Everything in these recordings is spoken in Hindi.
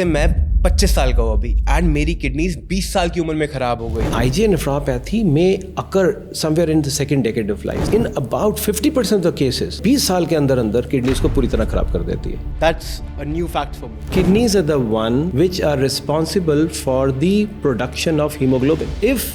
मैं 25 साल का हूँ अभी एंड मेरी किडनीज 20 साल की उम्र में खराब हो गई। IgA nephropathy may occur somewhere in the second decade of life. In about 50% of the cases, 20 साल के अंदर अंदर किडनीज को पूरी तरह खराब कर देती है. That's a new fact for me. Kidneys are the one which are responsible for the production of hemoglobin. If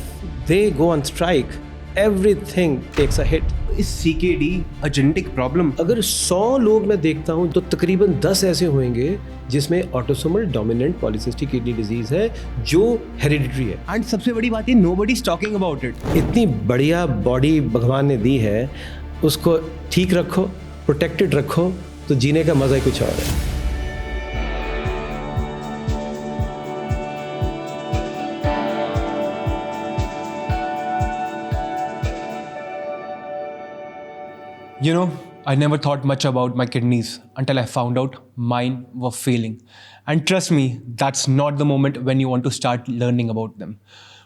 they go on strike, everything takes a hit. Is CKD a genetic problem? अगर 100 लोग मैं देखता हूँ तो तकरीबन 10 ऐसे होंगे जिसमें autosomal dominant polycystic kidney disease है जो हेरिडिटरी है. एंड सबसे बड़ी बात है nobody is talking about it. इतनी बढ़िया बॉडी भगवान ने दी है, उसको ठीक रखो, प्रोटेक्टेड रखो तो जीने का मजा ही कुछ और है. You know, I never thought much about my kidneys until I found out mine were failing. And trust me, that's not the moment when you want to start learning about them.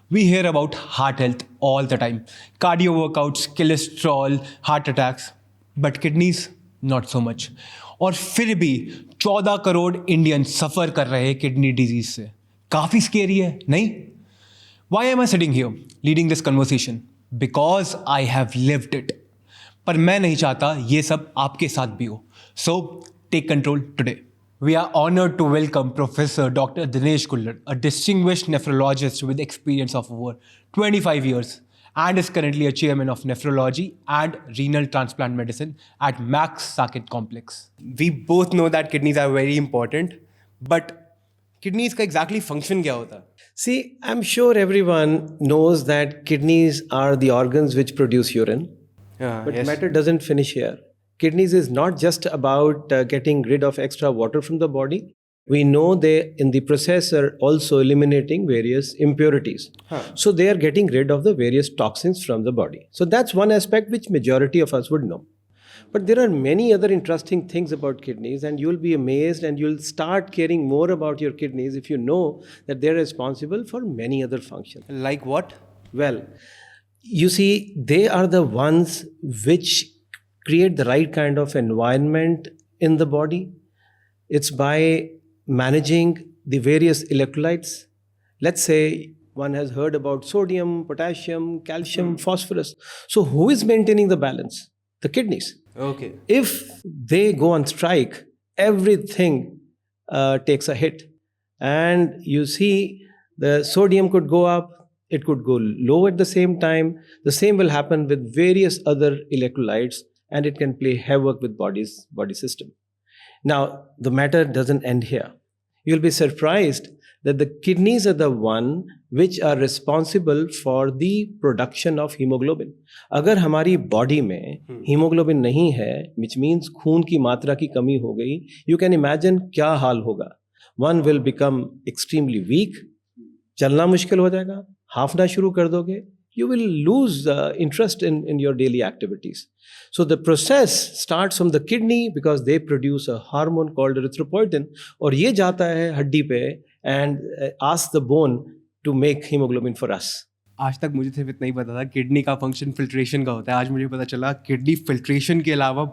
We hear about heart health all the time. Cardio workouts, cholesterol, heart attacks. But kidneys, not so much. और फिर भी 14 करोड़ इंडियन सफ़र कर रहे हैं किडनी डिजीज से. काफ़ी स्केरी है, नहीं? Why am I sitting here leading this conversation? Because I have lived it. पर मैं नहीं चाहता ये सब आपके साथ भी हो. So take control today. We are honored to welcome Professor Dr. Dinesh Kullar, a distinguished nephrologist with experience of over 25 years and is currently a chairman of nephrology and renal transplant medicine at Max Saket Complex. We both know that kidneys are very important, but kidneys का exactly function क्या होता है? See, I'm sure everyone knows that kidneys are the organs which produce urine. But yes. matter doesn't finish here. Kidneys is not just about getting rid of extra water from the body. We know they, in the process, are also eliminating various impurities. So they are getting rid of the various toxins from the body. So that's one aspect which majority of us would know. But there are many other interesting things about kidneys, and you'll be amazed and you'll start caring more about your kidneys if you know that they're responsible for many other functions. Like what? Well, you see, they are the ones which create the right kind of environment in the body. It's by managing the various electrolytes. Let's say one has heard about sodium, potassium, calcium, phosphorus. So who is maintaining the balance? The kidneys. Okay. If they go on strike, everything takes a hit. And you see, the sodium could go up, it could go low at the same time. The same will happen with various other electrolytes, and it can play havoc with body system. Now, the matter doesn't end here. You'll be surprised that the kidneys are the one which are responsible for the production of hemoglobin. अगर हमारी body में hemoglobin नहीं है, which means खून की मात्रा की कमी हो गई, you can imagine क्या हाल होगा. One will become extremely weak, चलना मुश्किल हो जाएगा, हाफना शुरू कर दोगे, you will lose interest in your daily activities. So the process starts from the kidney because they produce a hormone called erythropoietin, और ये जाता है हड्डी पे and asks the bone to make hemoglobin for us. आज तक मुझे सिर्फ इतना ही पता था किडनी का फंक्शन फिल्ट्रेशन का होता है. आज मुझे पता चला किडनी फिल्ट्रेशन के अलावा,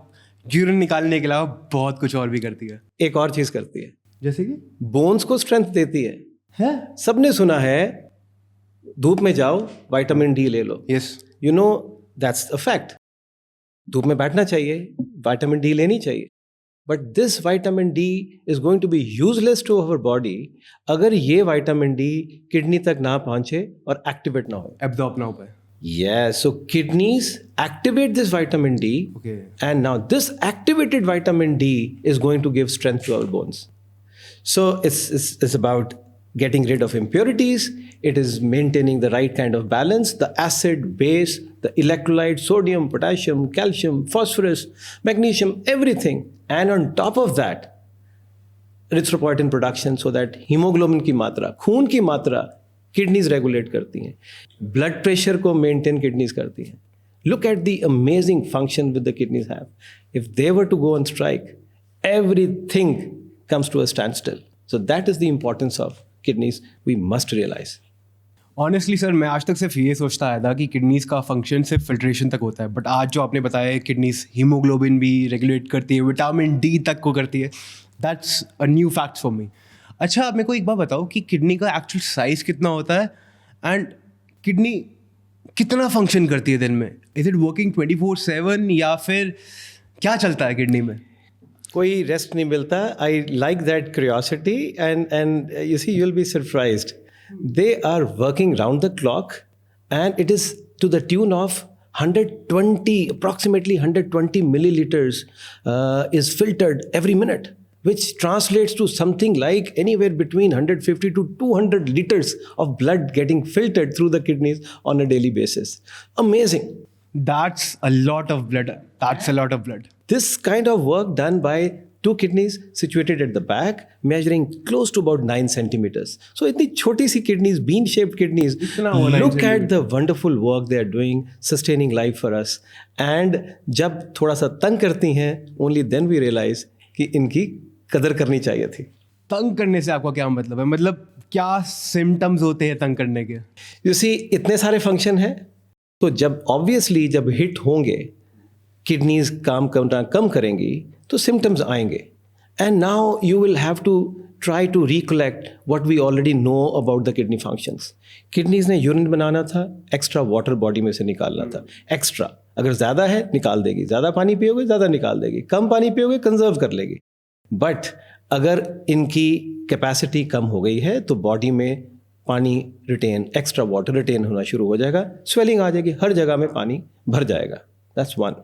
यूरिन निकालने के अलावा बहुत कुछ और भी करती है. एक और चीज करती है, जैसे कि बोन्स को स्ट्रेंथ देती है. सबने सुना है धूप में जाओ विटामिन डी ले लो. Yes, you know that's a fact. धूप में बैठना चाहिए, विटामिन डी लेनी चाहिए. But this vitamin D is going to be useless to our body अगर ये विटामिन डी किडनी तक ना पहुंचे और एक्टिवेट ना हो, एब्जॉर्ब ना हो पाए. Yes, so kidneys activate this vitamin D. Okay. And now this activated vitamin D is going to give strength to our bones. So it's about getting rid of impurities. It is maintaining the right kind of balance, the acid, base, the electrolyte, sodium, potassium, calcium, phosphorus, magnesium, everything. And on top of that, erythropoietin production so that hemoglobin की मात्रा, खून की मात्रा किडनीज रेगुलेट करती हैं. ब्लड प्रेशर को मेंटेन किडनीज करती हैं. Look at the amazing function with the kidneys have. If they were to go on strike, everything comes to a standstill. So that is the importance of kidneys we must realize. Honestly sir, मैं आज तक सिर्फ ये सोचता आया था कि किडनीज का फंक्शन सिर्फ फिल्ट्रेशन तक होता है. बट आज जो आपने बताया किडनीज हीमोग्लोबिन भी रेगुलेट करती है, विटामिन डी तक को करती है. That's a new fact for me. अच्छा, आप मेरे को एक बात बताओ कि किडनी का एक्चुअल साइज कितना होता है एंड किडनी कितना फंक्शन करती है दिन में? इज इट वर्किंग 24/7 या फिर क्या चलता है किडनी में? कोई रेस्ट नहीं मिलता. I like that curiosity and you see you will be surprised. They are working round the clock and it is to the tune of 120, approximately 120 milliliters is filtered every minute, which translates to something like anywhere between 150 to 200 liters of blood getting filtered through the kidneys on a daily basis. Amazing. That's a lot of blood. That's a lot of blood. This kind of work done by two kidneys situated at the back, measuring close to about 9 centimeters. So, इतनी छोटी सी kidneys, bean-shaped kidneys. Look at the wonderful work they are doing, sustaining life for us. And जब थोड़ा सा तंग करती हैं, only then we realize कि इनकी कदर करनी चाहिए थी. तंग करने से आपका क्या मतलब है? मतलब क्या सिम्टम्स होते हैं तंग करने के? You see, इतने सारे फंक्शन हैं, तो जब ऑब्वियसली जब हिट होंगे, किडनीज काम करना कम करेंगी, तो सिम्टम्स आएंगे. And now you will have to try to recollect what we already know about the kidney functions. Kidneys ने यूरिन बनाना था, एक्स्ट्रा वाटर बॉडी में से निकालना था. एक्स्ट्रा अगर ज़्यादा है निकाल देगी, ज़्यादा पानी पियोगे ज़्यादा निकाल देगी, कम पानी पियोगे कंजर्व कर लेगी. बट अगर इनकी कैपेसिटी कम हो गई है तो बॉडी में पानी रिटेन, एक्स्ट्रा वाटर रिटेन होना शुरू हो जाएगा, स्वेलिंग आ जाएगी, हर जगह में पानी भर जाएगा. That's one.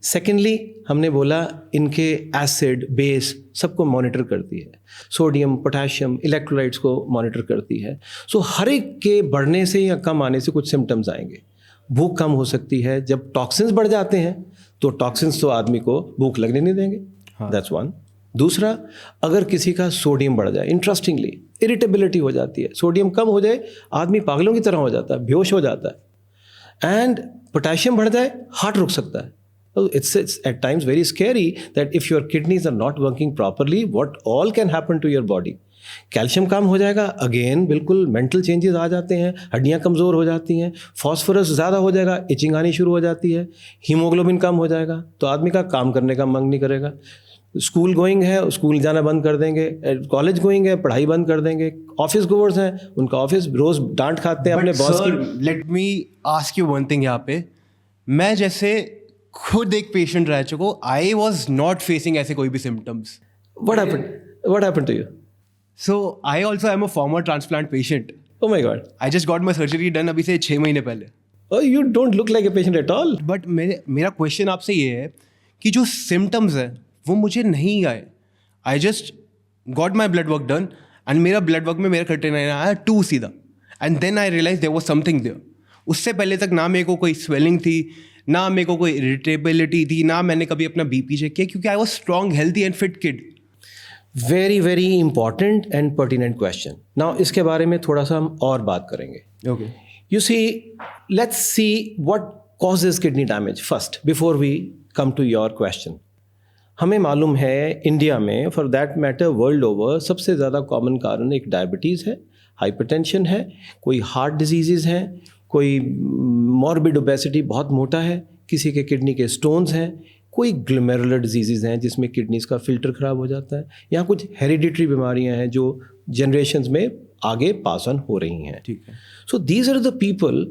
सेकेंडली हमने बोला इनके एसिड बेस सबको मॉनिटर करती है, सोडियम पोटेशियम इलेक्ट्रोलाइट्स को मॉनिटर करती है. सो हर एक के बढ़ने से या कम आने से कुछ सिम्टम्स आएंगे. भूख कम हो सकती है. जब टॉक्सिन्स बढ़ जाते हैं तो टॉक्सिन्स तो आदमी को भूख लगने नहीं देंगे. That's one. दूसरा, अगर किसी का सोडियम बढ़ जाए, इंटरेस्टिंगली इरिटेबिलिटी हो जाती है. सोडियम कम हो जाए आदमी पागलों की तरह हो जाता है, बेहोश हो जाता है. एंड पोटेशियम बढ़ जाए हार्ट रुक सकता है. So it's at times very scary that if your kidneys are not working properly, what all can happen to your body. Calcium कम हो जाएगा, अगेन बिल्कुल मेंटल चेंजेस आ जाते हैं, हड्डियां कमज़ोर हो जाती हैं. फॉस्फोरस ज़्यादा हो जाएगा, इचिंग आनी शुरू हो जाती है. हीमोग्लोबिन कम हो जाएगा तो आदमी का काम करने का मन नहीं करेगा. स्कूल गोइंग है, स्कूल जाना बंद कर देंगे. कॉलेज गोइंग है, पढ़ाई बंद कर देंगे. ऑफिस गोवर्स हैं, उनका ऑफिस रोज डांट खाते हैं अपने बॉस की. Let me ask you one thing. यहाँ पे मैं जैसे खुद एक पेशेंट रह चुका हूँ, आई वॉज नॉट फेसिंग ऐसे कोई भी symptoms. What happened to you? So I also am a former transplant patient. Oh my God. I just got my surgery done अभी से 6 महीने पहले. Oh, you don't look like a patient at all. But मेरा क्वेश्चन आपसे ये है कि जो सिम्टम्स है वो मुझे नहीं आए. I just got my blood work done and मेरा ब्लड वर्क में मेरा क्रिएटिनिन आया 2 सीधा. And then I realise there was something there. उससे पहले तक ना मेरे को कोई स्वेलिंग थी, ना मेरे को कोई इरिटेबिलिटी थी, ना मैंने कभी अपना बीपी चेक किया, क्योंकि I was strong healthy and fit kid. Very very important and pertinent question. Now इसके बारे में थोड़ा सा हम और बात करेंगे. Okay. You see, let's see what causes kidney damage first before we come to your question. हमें मालूम है इंडिया में, for that matter world over, सबसे ज़्यादा कॉमन कारण एक डायबिटीज़ है, हाइपरटेंशन है, कोई हार्ट डिजीज़ हैं, कोई मॉर्बिड ओबेसिटी बहुत मोटा है, किसी के किडनी के स्टोन्स हैं, कोई ग्लोमेरुलर डिजीज़ हैं जिसमें किडनीज़ का फिल्टर ख़राब हो जाता है, या कुछ हेरिडिटरी बीमारियां हैं जो जनरेशन्स में आगे पास ऑन हो रही हैं. ठीक है. So these are the people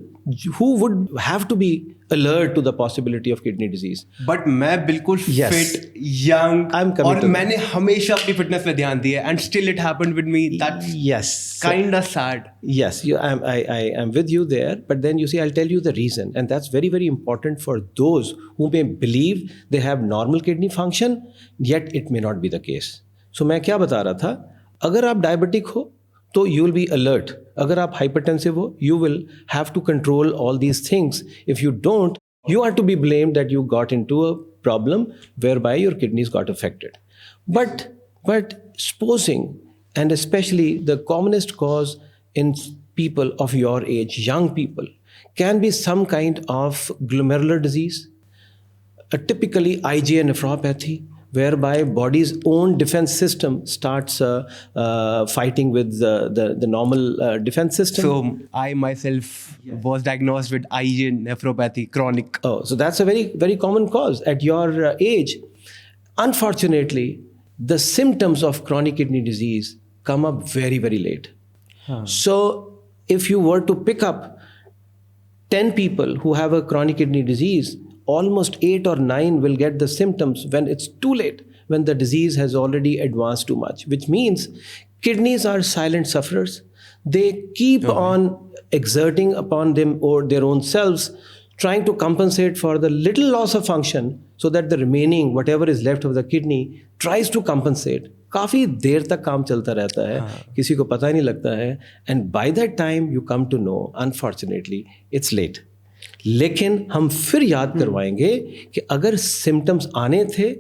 who would have to be alert to the possibility of kidney disease. But मैं बिल्कुल Yes. Fit, young, I'm coming और to that. मैंने हमेशा अपनी फिटनेस पे ध्यान दिया and still it happened with me. That's Yes. Kind of sad. Yes, I am with you there. But then you see, I'll tell you the reason. And that's very, very important for those who may believe they have normal kidney function, yet it may not be the case. So मैं क्या बता रहा था, अगर आप डायबिटिक हो तो you will be alert. अगर आप hypertensive हो, you will have to control all these things. If you don't, you are to be blamed that you got into a problem whereby your kidneys got affected. But supposing, and especially the commonest cause in people of your age, young people, can be some kind of glomerular disease, typically IgA nephropathy, whereby body's own defense system starts fighting with the normal defense system. So I myself was diagnosed with IgA nephropathy, chronic. Oh, so that's a very, very common cause at your age. Unfortunately, the symptoms of chronic kidney disease come up very, very late. So if you were to pick up 10 people who have a chronic kidney disease, almost 8 or 9 will get the symptoms when it's too late, when the disease has already advanced too much, which means kidneys are silent sufferers. They keep on exerting upon them or their own selves, trying to compensate for the little loss of function so that the remaining, whatever is left of the kidney, tries to compensate. काफ़ी देर तक काम चलता रहता है, किसी को पता ही नहीं लगता है, and by that time you come to know unfortunately it's late. लेकिन हम फिर याद करवाएंगे कि अगर सिम्टम्स आने थे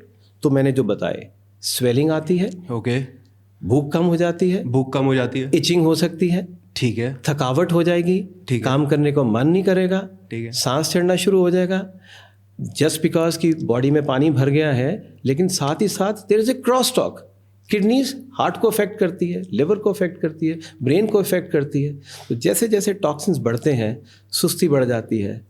तो मैंने जो बताए, स्वेलिंग आती है, ओके, भूख कम हो जाती है, भूख कम हो जाती है, इचिंग हो सकती है, ठीक है, थकावट हो जाएगी, ठीक है, काम करने को मन नहीं करेगा, ठीक है, सांस चढ़ना शुरू हो जाएगा, जस्ट बिकॉज कि बॉडी में पानी भर गया है. लेकिन साथ ही साथ there is a cross talk. Kidneys heart को अफेक्ट करती है, लिवर को अफेक्ट करती है, ब्रेन को अफेक्ट करती है. तो जैसे जैसे टॉक्सिन्स बढ़ते हैं, सुस्ती बढ़ जाती है,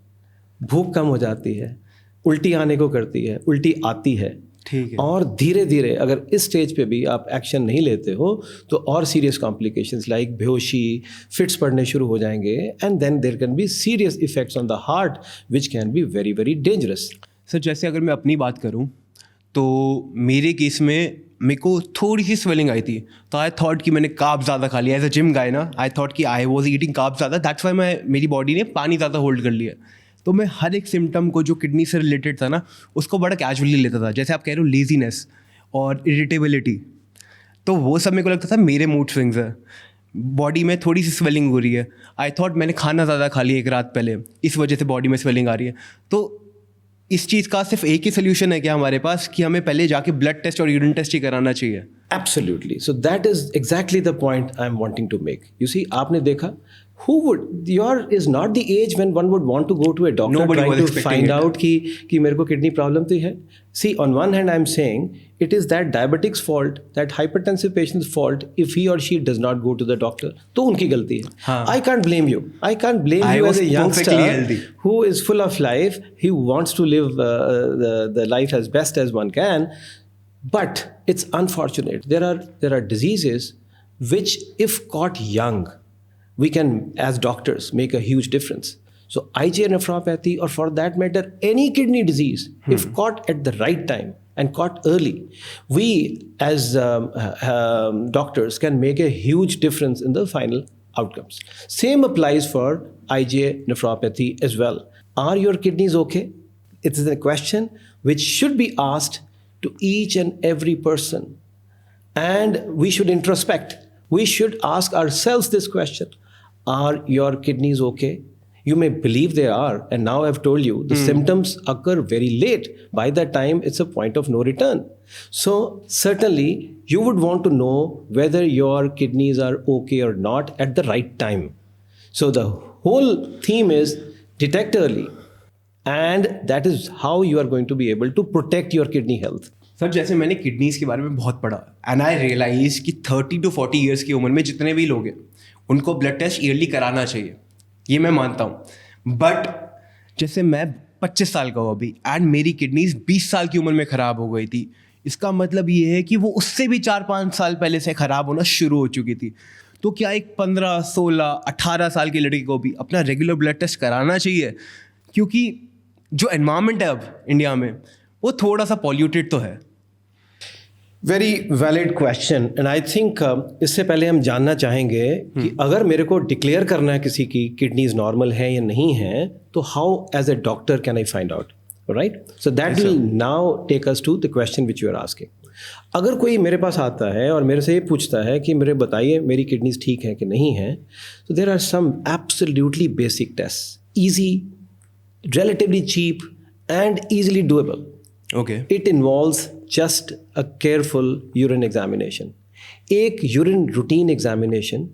भूख कम हो जाती है, उल्टी आने को करती है, उल्टी आती है. ठीक है. और धीरे धीरे अगर इस स्टेज पे भी आप एक्शन नहीं लेते हो तो और सीरियस कॉम्प्लिकेशंस लाइक बेहोशी, फिट्स पड़ने शुरू हो जाएंगे, and then there can be serious effects on the heart which can be very very dangerous. Sir जैसे अगर मैं अपनी बात करूं तो मेरे केस में मेरे को थोड़ी सी स्वेलिंग आई थी, तो आई थॉट कि मैंने कार्ब ज़्यादा खा लिया. एज अ जिम गाय ना, आई थॉट कि आई वॉज ईटिंग कार्ब ज़्यादा, दैट्स वाई मेरी बॉडी ने पानी ज़्यादा होल्ड कर लिया. तो मैं हर एक सिम्टम को जो किडनी से रिलेटेड था ना, उसको बड़ा कैजुअली लेता था. जैसे आप कह रहे हो लेजीनेस और इरिटेबिलिटी, तो वो सब मेरे को लगता था मेरे मूड स्विंग्स है. बॉडी में थोड़ी सी स्वेलिंग हो रही है, आई थॉट मैंने खाना ज़्यादा खा लिया एक रात पहले, इस वजह से बॉडी में स्वेलिंग आ रही है. तो इस चीज़ का सिर्फ एक ही सोल्यूशन है क्या हमारे पास, कि हमें पहले जाके ब्लड टेस्ट और यूरिन टेस्ट ही कराना चाहिए? Absolutely. So that is exactly the point I'm wanting to make. You see, आपने देखा, is not the age when one would want to go to a doctor. Nobody trying was to expecting find it. out कि मेरे को kidney problem तो है. See, on one hand I'm saying it is that diabetic's fault, that hypertensive patient's fault if he or she does not go to the doctor. तो उनकी गलती है. हाँ. I can't blame you. I can't blame I you was as a youngster perfectly healthy. who is full of life. He wants to live the life as best as one can. But it's unfortunate. There are diseases which, if caught young, we can, as doctors, make a huge difference. So IgA nephropathy, or for that matter, any kidney disease, if caught at the right time and caught early, we as doctors can make a huge difference in the final outcomes. Same applies for IgA nephropathy as well. Are your kidneys okay? It is a question which should be asked to each and every person. And we should introspect. We should ask ourselves this question. Are your kidneys okay? You may believe they are, and now I've told you the symptoms occur very late. By that time, it's a point of no return. So certainly, you would want to know whether your kidneys are okay or not at the right time. So the whole theme is detect early. And that is how you are going to be able to protect your kidney health. Sir जैसे मैंने किडनीज़ के बारे में बहुत पढ़ा, एंड आई रियलाइज कि 30 to 40 ईयर्स की उम्र में जितने भी लोग हैं उनको ब्लड टेस्ट ईयरली कराना चाहिए, ये मैं मानता हूँ. बट जैसे मैं 25 साल का हूँ अभी, एंड मेरी किडनीज 20 साल की उम्र में ख़राब हो गई थी. इसका मतलब ये है कि वो उससे भी 4-5 साल पहले से ख़राब होना शुरू हो चुकी थी. तो क्या एक 15, 16, 18 साल की लड़की को भी अपना रेगुलर ब्लड टेस्ट कराना चाहिए? क्योंकि जो एनवायरनमेंट है अब इंडिया में वो थोड़ा सा पॉल्यूटेड तो है. Very valid question, and I think इससे पहले हम जानना चाहेंगे कि अगर मेरे को डिक्लेयर करना है किसी की किडनीज नॉर्मल है या नहीं है, तो how as a doctor can I find out, right? So that will now take us to the question which you are asking. अगर कोई मेरे पास आता है और मेरे से ये पूछता है कि मेरे बताइए मेरी किडनीज ठीक है कि नहीं है, तो there are some absolutely basic test, easy, relatively cheap and easily doable. Okay. It involves just a careful urine examination. एक यूरिन रूटीन एग्जामिनेशन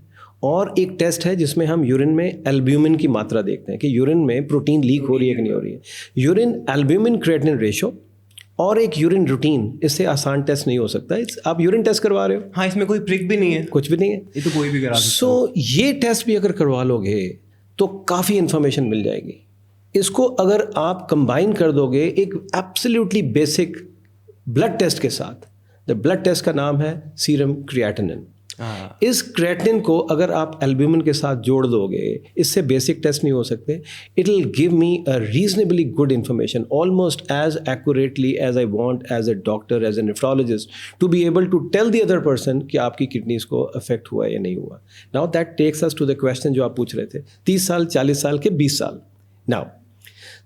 और एक टेस्ट है जिसमें हम यूरिन में एल्ब्यूमिन की मात्रा देखते हैं कि यूरिन में प्रोटीन लीक हो रही है कि नहीं हो रही है. यूरिन एल्ब्यूमिन क्रिएटिनिन रेशो और एक यूरिन रूटीन, इससे आसान टेस्ट नहीं हो सकता. आप यूरिन टेस्ट करवा रहे हो, हाँ, इसमें कोई प्रिक भी नहीं है, कुछ भी नहीं है, ये तो कोई भी करा सकता है. सो ये टेस्ट भी अगर करवा लोगे तो काफ़ी इन्फॉर्मेशन मिल जाएगी. इसको अगर आप कंबाइन कर दोगे एक एब्सोल्युटली बेसिक ब्लड टेस्ट के साथ, द ब्लड टेस्ट का नाम है सीरम क्रिएटिनिन. हाँ। इस क्रेटिनिन को अगर आप एल्ब्यूमिन के साथ जोड़ दोगे, इससे बेसिक टेस्ट नहीं हो सकते. It will give me a reasonably good information, almost as accurately as I want as a doctor, as a nephrologist, to be able to tell the other person कि आपकी किडनीज को अफेक्ट हुआ या नहीं हुआ. Now that takes us to the question जो आप पूछ रहे थे, 30 साल, 40 साल के 20 साल. Now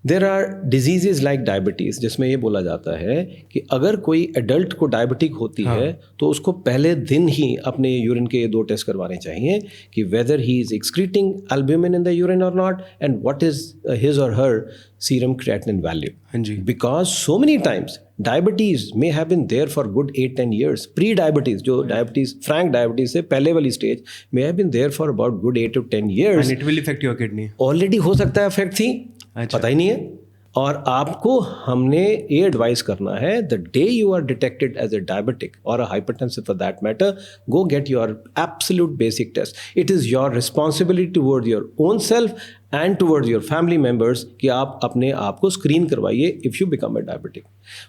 there are diseases like diabetes, जिसमें ये बोला जाता है कि अगर कोई एडल्ट को डायबिटिक होती है तो उसको पहले दिन ही अपने यूरिन के 2 टेस्ट करवाने चाहिए कि whether he is excreting albumin in the urine or not, and what is his or her serum creatinine value. हाँ जी. Because so many times diabetes may have been there for good 8-10 years. Pre diabetes, जो डायबिटीज फ्रैंक डायबिटीज से पहले वाली stage, may have been there for about good 8 to 10 years. And it will affect your kidney. Already हो सकता है अफेक्ट थी, अच्छा. पता ही नहीं है. और आपको हमने ये एडवाइस करना है, the day you are detected as a diabetic or a hypertensive for that matter, go get your absolute basic test. It is your responsibility toward your own self and towards your family members कि आप अपने आप को स्क्रीन करवाइए if you become a diabetic.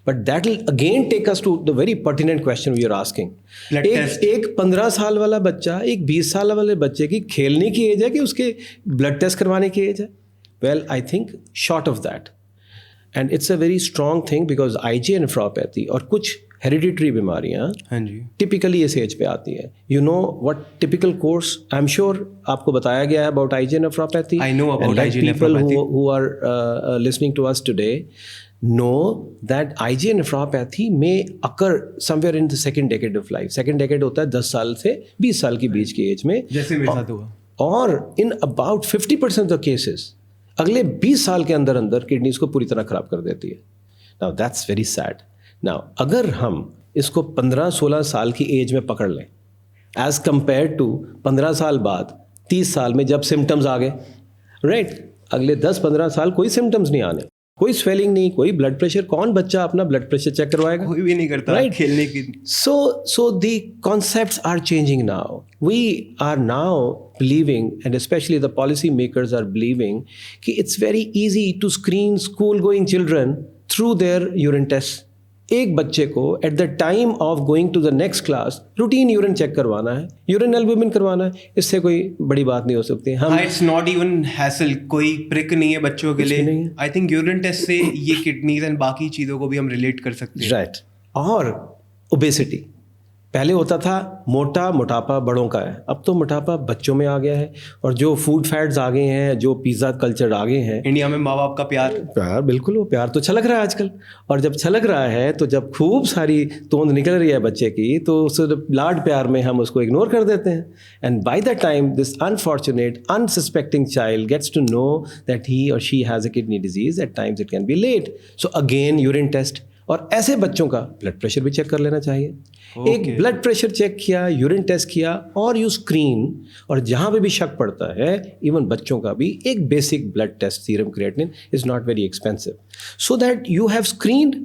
But that will again take us to the very pertinent question we are asking. एक 15 साल वाला बच्चा एक 20 साल वाले बच्चे की खेलने की एज है कि उसके ब्लड टेस्ट करवाने की एज है? Well, I think short of that. And it's a very strong thing because IgA nephropathy और कुछ हेरिडिटरी बीमारियां हाँ जी. टिपिकली इस एज पे आती है. You know what typical course, I am sure आपको बताया गया है about IgA nephropathy. I know about IgA people nephropathy. who are listening to us today know that IgA nephropathy may occur somewhere in the second decade of life. Second decade होता है 10 साल से 20 साल के बीच की एज में. जैसे मेरे साथ हुआ. और इन अबाउट 50% ऑफ केसेस अगले 20 साल के अंदर अंदर किडनीज को पूरी तरह खराब कर देती है. Now that's very sad. Now अगर हम इसको 15-16 साल की एज में पकड़ लें एज कंपेयर टू 15 साल बाद 30 साल में जब सिम्टम्स आ गए, राइट, अगले 10-15 साल कोई सिम्टम्स नहीं आने, कोई स्वेलिंग नहीं, कोई ब्लड प्रेशर. कौन बच्चा अपना ब्लड प्रेशर चेक करवाएगा? कोई भी नहीं करता. Right. खेलने की. So the concepts are changing now. We are now believing, and especially the policy makers are believing, कि it's very easy to screen school-going children through their urine tests. एक बच्चे को at the time of going to the next class routine urine check करवाना है, यूरिन एल्ब्यूमिन करवाना है. इससे कोई बड़ी बात नहीं हो सकती. हम इट्स नॉट इवन हैसल, कोई प्रिक नहीं है बच्चों के लिए. नहीं है. आई थिंक यूरिन टेस्ट से ये किडनीज एंड बाकी चीज़ों को भी हम रिलेट कर सकते हैं. राइट. और ओबेसिटी, पहले होता था मोटापा बड़ों का है, अब तो मोटापा बच्चों में आ गया है. और जो फूड फैट्स आ गए हैं, जो पिज़्ज़ा कल्चर आ गए हैं, इंडिया में माँ बाप का प्यार बिल्कुल, वो प्यार तो छलक रहा है आजकल. और जब छलक रहा है तो जब खूब सारी तोंद निकल रही है बच्चे की, तो उस लाड प्यार में हम उसको इग्नोर कर देते हैं. And by the time this unfortunate unsuspecting child gets to know that he or she has a kidney disease, at times it can be late. So again urine test. और ऐसे बच्चों का ब्लड प्रेशर भी चेक कर लेना चाहिए. एक ब्लड प्रेशर चेक किया, यूरिन टेस्ट किया, और यू स्क्रीन. और जहाँ पे भी शक पड़ता है, इवन बच्चों का भी एक basic blood test, serum creatinine, is not very expensive, so that you have screened.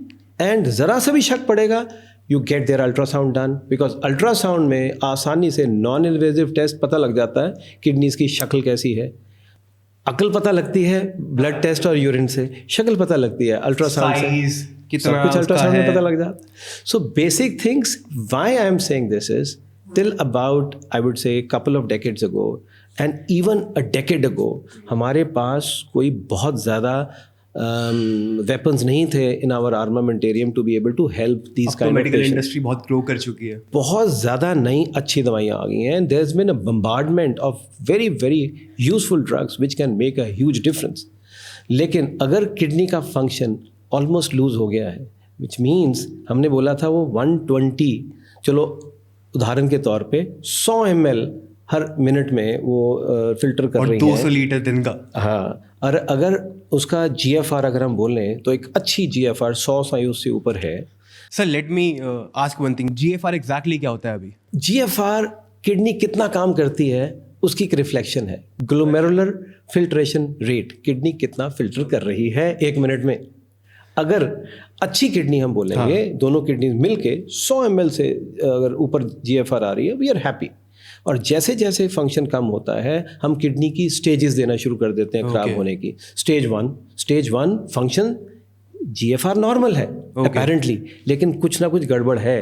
And ज़रा सा भी शक पड़ेगा, you get their ultrasound done, because ultrasound में आसानी से नॉन इन्वेजिव टेस्ट पता लग जाता है किडनीज की शक्ल कैसी है. अकल पता लगती है ब्लड टेस्ट और यूरिन से, शक्ल पता लगती है अल्ट्रासाउंड से, सब कुछ अल्ट्रासाउंड में पता लग जाता. So basic things, why I am saying this is, till about I would say couple of decades ago and even a decade ago हमारे पास कोई बहुत ज़्यादा वेपन्स नहीं थे in our armamentarium to be able to help these kind of medical industry बहुत ग्रो कर चुकी है. बहुत ज़्यादा नई अच्छी दवाइयाँ आ गई हैं. There is been a bombardment of very very useful drugs which can make a huge difference. लेकिन अगर किडनी का फंक्शन ऑलमोस्ट लूज हो गया है, विच मीन्स हमने बोला था वो 120, चलो उदाहरण के तौर पे 100 ml हर मिनट में वो फिल्टर कर रही है, 200 लीटर दिन का. हाँ. और अगर उसका GFR अगर हम बोलें तो एक अच्छी GFR 100 साइज से ऊपर है. Sir let me ask one thing, GFR exactly क्या होता है अभी? GFR किडनी कितना काम करती है उसकी एक रिफ्लेक्शन है. ग्लोमेरुलर फिल्ट्रेशन रेट, किडनी कितना फिल्टर कर रही है 1 मिनट में. अगर अच्छी किडनी हम बोलेंगे, दोनों किडनी मिलके 100 ml से अगर ऊपर GFR आ रही है, वी आर हैप्पी. और जैसे जैसे फंक्शन कम होता है, हम किडनी की स्टेजेस देना शुरू कर देते हैं खराब होने की. स्टेज 1 फंक्शन GFR नॉर्मल है अपेरेंटली, लेकिन कुछ ना कुछ गड़बड़ है.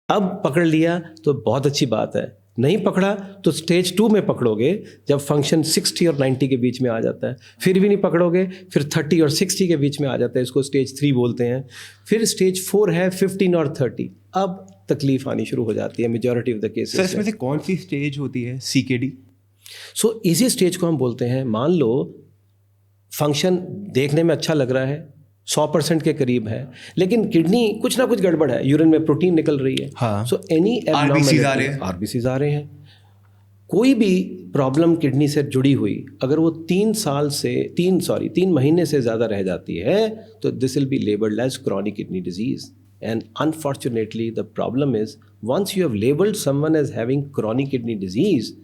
अब पकड़ लिया तो बहुत अच्छी बात है. नहीं पकड़ा तो स्टेज 2 में पकड़ोगे जब फंक्शन 60 और 90 के बीच में आ जाता है, फिर भी नहीं पकड़ोगे, फिर 30 और 60 के बीच में आ जाता है, इसको स्टेज 3 बोलते हैं, फिर स्टेज 4 है 15 और 30, अब तकलीफ आनी शुरू हो जाती है majority of the sir cases. इसमें से कौन सी स्टेज होती है CKD? सो इसी स्टेज को हम बोलते हैं, मान लो फंक्शन देखने में अच्छा लग रहा है, 100% के करीब है, लेकिन किडनी कुछ ना कुछ गड़बड़ है, यूरिन में प्रोटीन निकल रही है, हाँ। सो एनी RBCs आ रहे हैं। RBCs आ रहे हैं, कोई भी प्रॉब्लम किडनी से जुड़ी हुई अगर वो 3 महीने से ज़्यादा रह जाती है तो this will be labelled as chronic kidney disease. And unfortunately the problem is once you have labelled someone as having chronic kidney disease,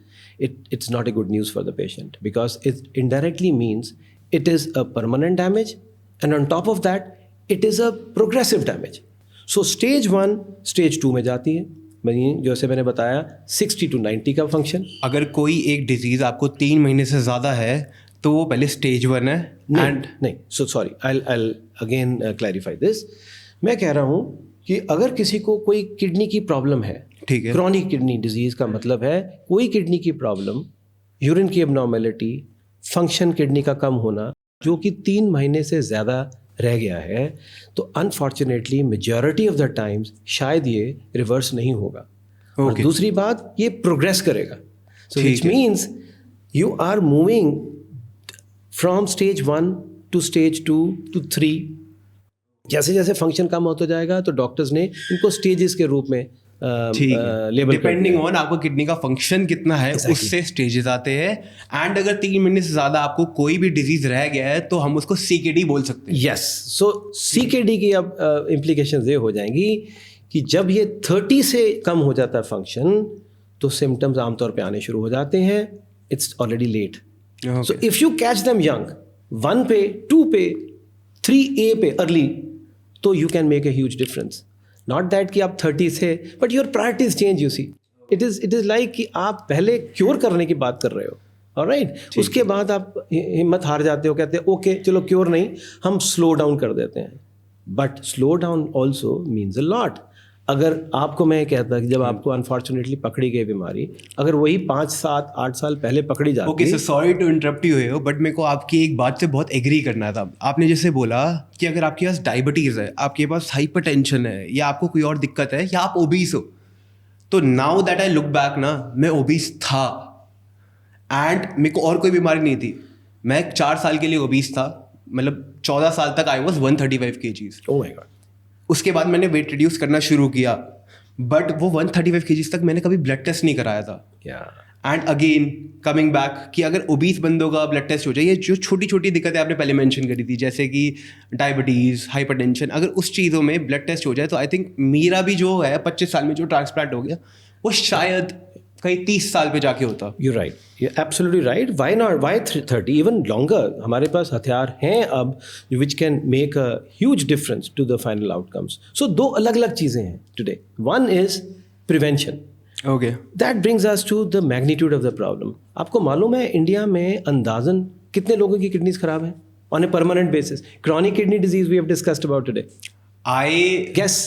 it's not a good news for the patient because it indirectly means it is a permanent damage, and on top of that it is a progressive damage. So stage 1 stage 2 में जाती है, जैसे मैंने बताया 60 to 90 का फंक्शन। अगर कोई एक डिजीज आपको 3 महीने से ज़्यादा है तो वो पहले स्टेज 1 है। एंड नहीं, so sorry, I'll again clarify this। मैं कह रहा हूँ कि अगर किसी को कोई किडनी की प्रॉब्लम है, ठीक है, क्रॉनिक किडनी डिजीज का मतलब है कोई किडनी की प्रॉब्लम, यूरिन की एबनॉर्मेलिटी, फंक्शन किडनी का कम होना जो कि 3 महीने से ज़्यादा रह गया है, तो unfortunately majority of the times शायद ये रिवर्स नहीं होगा। और Okay. दूसरी बात, ये प्रोग्रेस करेगा, सो ठीक विच है। Means you are moving from stage 1 to stage 2 to 3। जैसे जैसे फंक्शन कम होता जाएगा तो डॉक्टर्स ने इनको स्टेजेस के रूप में ठीक है, लेबल डिपेंडिंग ऑन आपको किडनी का फंक्शन कितना है उससे स्टेजेस आते हैं। एंड अगर 3 महीने से ज़्यादा आपको कोई भी डिजीज रह गया है तो हम उसको CKD बोल सकते हैं। यस, सो CKD की अब इम्प्लीकेशंस ये हो जाएंगी कि जब ये 30 से कम हो जाता है फंक्शन तो सिम्टम्स आमतौर पे आने शुरू हो जाते हैं, it's already late. So if you catch them young, 1 पे, 2 पे, 3A पे अर्ली, तो you can make a huge difference. Not that कि आप 30 से, but your priorities change, you see, it is like कि आप पहले क्योर करने की बात कर रहे हो, ऑलराइट, उसके बाद आप हिम्मत हार जाते हो, कहते हैं ओके चलो क्योर नहीं, हम स्लो डाउन कर देते हैं। But slow down also means a lot. अगर आपको मैं कहता कि जब आपको अनफॉर्चुनेटली पकड़ी गई बीमारी, अगर वही 5, 7, 8 साल पहले पकड़ी जाती, okay sir, sorry to interrupt you हो, बट मेरे को आपकी एक बात से बहुत एग्री करना था। आपने जैसे बोला कि अगर आपके पास डायबिटीज़ है, आपके पास हाइपरटेंशन है, या आपको कोई और दिक्कत है, या आप ओबीस हो, तो now that I look back ना, मैं ओबीस था एंड मेरे को और कोई बीमारी नहीं थी। मैं 4 साल के लिए ओबीस था, मतलब 14 साल तक I was 135 kgs। Oh my God. उसके बाद मैंने वेट रिड्यूस करना शुरू किया, बट वो 135 kgs तक मैंने कभी ब्लड टेस्ट नहीं कराया था। एंड अगेन कमिंग बैक कि अगर ओबीस बंदों का ब्लड टेस्ट हो जाए, ये जो छोटी छोटी दिक्कतें आपने पहले मेंशन करी थी जैसे कि डायबिटीज़, हाइपरटेंशन, अगर उस चीज़ों में ब्लड टेस्ट हो जाए तो आई थिंक मेरा भी जो है 25 साल में जो ट्रांसप्लांट हो गया वो शायद कहीं 30 साल पे जाके होता। You're right. You're absolutely right. Why not? Why 30? Even longer. हमारे पास हथियार हैं अब which can make a huge difference to the final outcomes. So 2 अलग-अलग चीज़ें हैं today. One is prevention. Okay, That brings us to the magnitude of the problem. आपको मालूम है इंडिया में अंदाजन कितने लोगों की किडनीज खराब हैं on a permanent basis? Chronic kidney disease we have discussed about today. I Guess.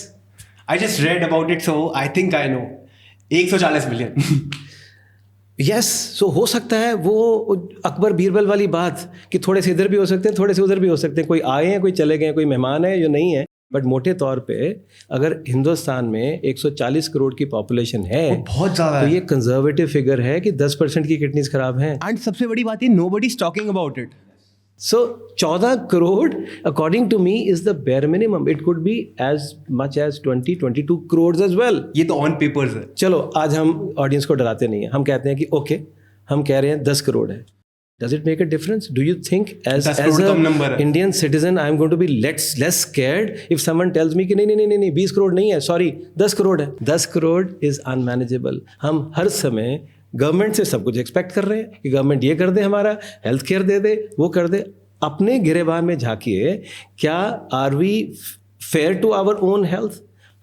Just read about it, so I think I know 140 million. Yes, so हो सकता है वो अकबर बीरबल वाली बात कि थोड़े से इधर भी हो सकते हैं, थोड़े से उधर भी हो सकते हैं, कोई आए हैं, कोई चले गए, कोई मेहमान है जो नहीं है, बट मोटे तौर पे अगर हिंदुस्तान में 140 करोड़ की पॉपुलेशन है, बहुत ज़्यादा तो है। ये कंजर्वेटिव फिगर है कि 10% की किडनीज खराब हैं। एंड सबसे बड़ी बात ये, nobody is talking about it. So 14 crore according to me is the bare minimum. It could be as much as 20-22 crores as well. ये तो ऑन पेपर्स है। चलो आज हम ऑडियंस को डराते नहीं हैं, हम कहते हैं कि ओके हम कह रहे हैं 10 करोड़ है। Does it make a difference? Do you think 10 as crore a come number है। Indian citizen I am going to be less scared if someone tells me कि नहीं 20 करोड़ नहीं है, सॉरी 10 करोड़ है। 10 करोड़ is unmanageable. हम हर समय गवर्नमेंट से सब कुछ एक्सपेक्ट कर रहे हैं कि गवर्नमेंट ये कर दे, हमारा हेल्थ केयर दे दे, वो कर दे। अपने गिरेबान में झांकिए, क्या are we fair to our own health?